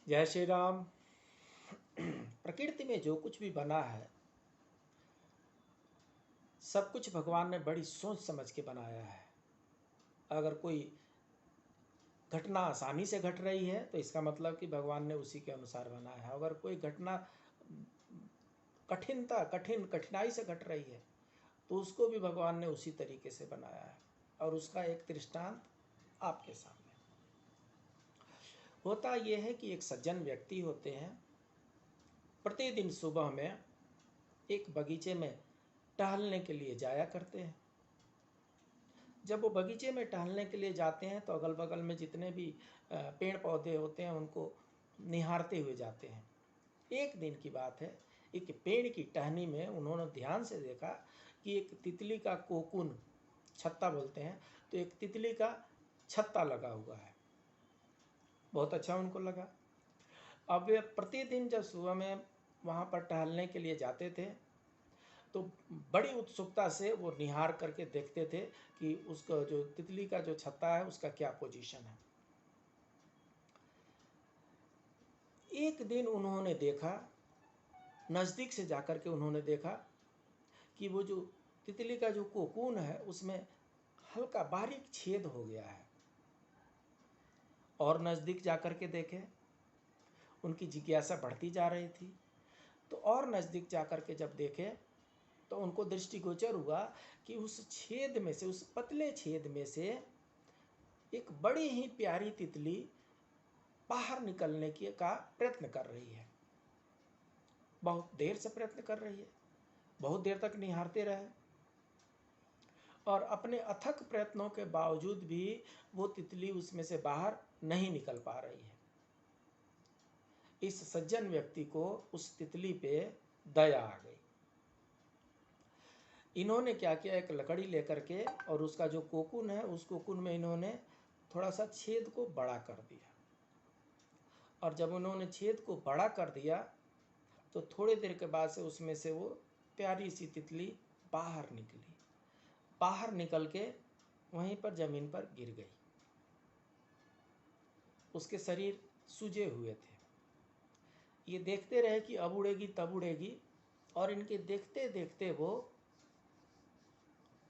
जय श्री राम। प्रकृति में जो कुछ भी बना है सब कुछ भगवान ने बड़ी सोच समझ के बनाया है। अगर कोई घटना आसानी से घट रही है तो इसका मतलब कि भगवान ने उसी के अनुसार बनाया है। अगर कोई घटना कठिनाई से घट रही है तो उसको भी भगवान ने उसी तरीके से बनाया है। और उसका एक दृष्टांत आपके सामने होता यह है कि एक सज्जन व्यक्ति होते हैं, प्रतिदिन सुबह में एक बगीचे में टहलने के लिए जाया करते हैं। जब वो बगीचे में टहलने के लिए जाते हैं तो अगल बगल में जितने भी पेड़ पौधे होते हैं उनको निहारते हुए जाते हैं। एक दिन की बात है, एक पेड़ की टहनी में उन्होंने ध्यान से देखा कि एक तितली का कोकून, छत्ता बोलते हैं, तो एक तितली का छत्ता लगा हुआ है। बहुत अच्छा उनको लगा। अब वे प्रतिदिन जब सुबह में वहाँ पर टहलने के लिए जाते थे तो बड़ी उत्सुकता से वो निहार करके देखते थे कि उसका जो तितली का जो छत्ता है उसका क्या पोजीशन है। एक दिन उन्होंने देखा, नज़दीक से जाकर के उन्होंने देखा कि वो जो तितली का जो कोकून है उसमें हल्का बारीक छेद हो गया है। और नज़दीक जाकर के देखे, उनकी जिज्ञासा बढ़ती जा रही थी। तो और नज़दीक जाकर के जब देखे तो उनको दृष्टिगोचर हुआ कि उस छेद में से, उस पतले छेद में से एक बड़ी ही प्यारी तितली बाहर निकलने की का प्रयत्न कर रही है। बहुत देर से प्रयत्न कर रही है, बहुत देर तक निहारते रहे और अपने अथक प्रयत्नों के बावजूद भी वो तितली उसमें से बाहर नहीं निकल पा रही है। इस सज्जन व्यक्ति को उस तितली पे दया आ गई। इन्होंने क्या किया, एक लकड़ी लेकर के और उसका जो कोकून है उस कोकून में इन्होंने थोड़ा सा छेद को बड़ा कर दिया। और जब उन्होंने छेद को बड़ा कर दिया तो थोड़ी देर के बाद से उसमें से वो प्यारी सी तितली बाहर निकली। बाहर निकल के वहीं पर जमीन पर गिर गई। उसके शरीर सूजे हुए थे। ये देखते रहे कि अब उड़ेगी तब उड़ेगी, और इनके देखते देखते वो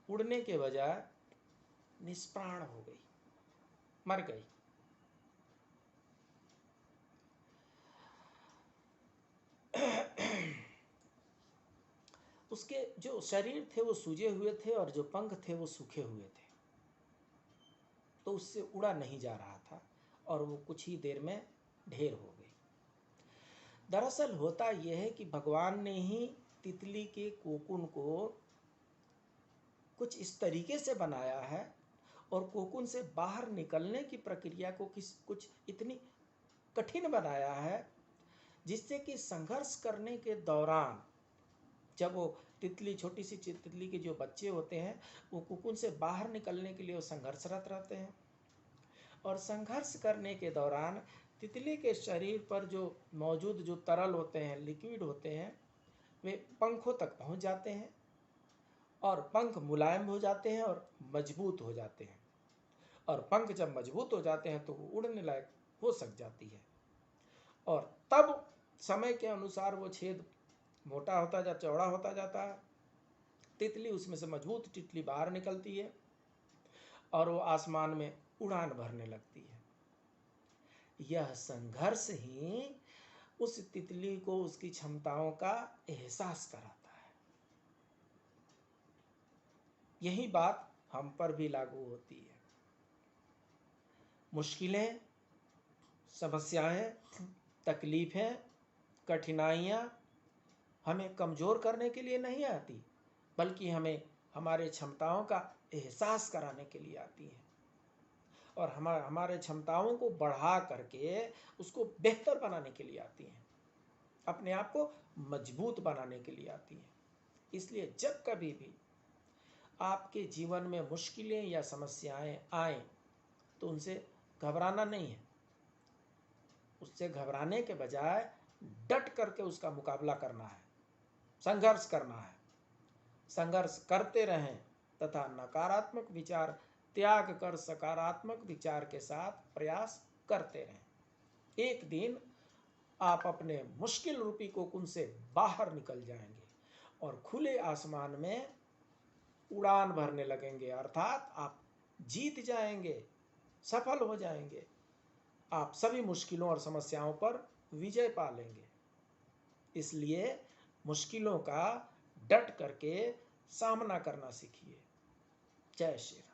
उड़ने के बजाय निष्प्राण हो गई, मर गई। उसके जो शरीर थे वो सूजे हुए थे और जो पंख थे वो सूखे हुए थे, तो उससे उड़ा नहीं जा रहा था और वो कुछ ही देर में ढेर हो गई। दरअसल होता यह है कि भगवान ने ही तितली के कोकून को कुछ इस तरीके से बनाया है और कोकून से बाहर निकलने की प्रक्रिया को कुछ इतनी कठिन बनाया है जिससे कि संघर्ष करने के दौरान, जब वो तितली, छोटी सी तितली के जो बच्चे होते हैं वो कोकून से बाहर निकलने के लिए वो संघर्षरत रहते हैं, और संघर्ष करने के दौरान तितली के शरीर पर जो मौजूद जो तरल होते हैं, लिक्विड होते हैं, वे पंखों तक पहुंच जाते हैं और पंख मुलायम हो जाते हैं और मजबूत हो जाते हैं। और पंख जब मजबूत हो जाते हैं तो वो उड़ने लायक हो सक जाती है। और तब समय के अनुसार वो छेद मोटा होता जाता, चौड़ा होता जाता है। तितली उसमें से मजबूत तितली बाहर निकलती है और वो आसमान में उड़ान भरने लगती है। यह संघर्ष ही उस तितली को उसकी क्षमताओं का एहसास कराता है। यही बात हम पर भी लागू होती है। मुश्किलें, समस्याएं, तकलीफें, कठिनाइयाँ हमें कमज़ोर करने के लिए नहीं आती, बल्कि हमें हमारे क्षमताओं का एहसास कराने के लिए आती हैं और हमारे क्षमताओं को बढ़ा करके उसको बेहतर बनाने के लिए आती हैं, अपने आप को मजबूत बनाने के लिए आती हैं। इसलिए जब कभी भी आपके जीवन में मुश्किलें या समस्याएं आए तो उनसे घबराना नहीं है। उससे घबराने के बजाय डट करके उसका मुकाबला करना है, संघर्ष करना है। संघर्ष करते रहें तथा नकारात्मक विचार त्याग कर सकारात्मक विचार के साथ प्रयास करते रहें। एक दिन आप अपने मुश्किल रूपी कोकुन से बाहर निकल जाएंगे और खुले आसमान में उड़ान भरने लगेंगे, अर्थात आप जीत जाएंगे, सफल हो जाएंगे। आप सभी मुश्किलों और समस्याओं पर विजय पा लेंगे। इसलिए मुश्किलों का डट करके सामना करना सीखिए। जय श्री राम।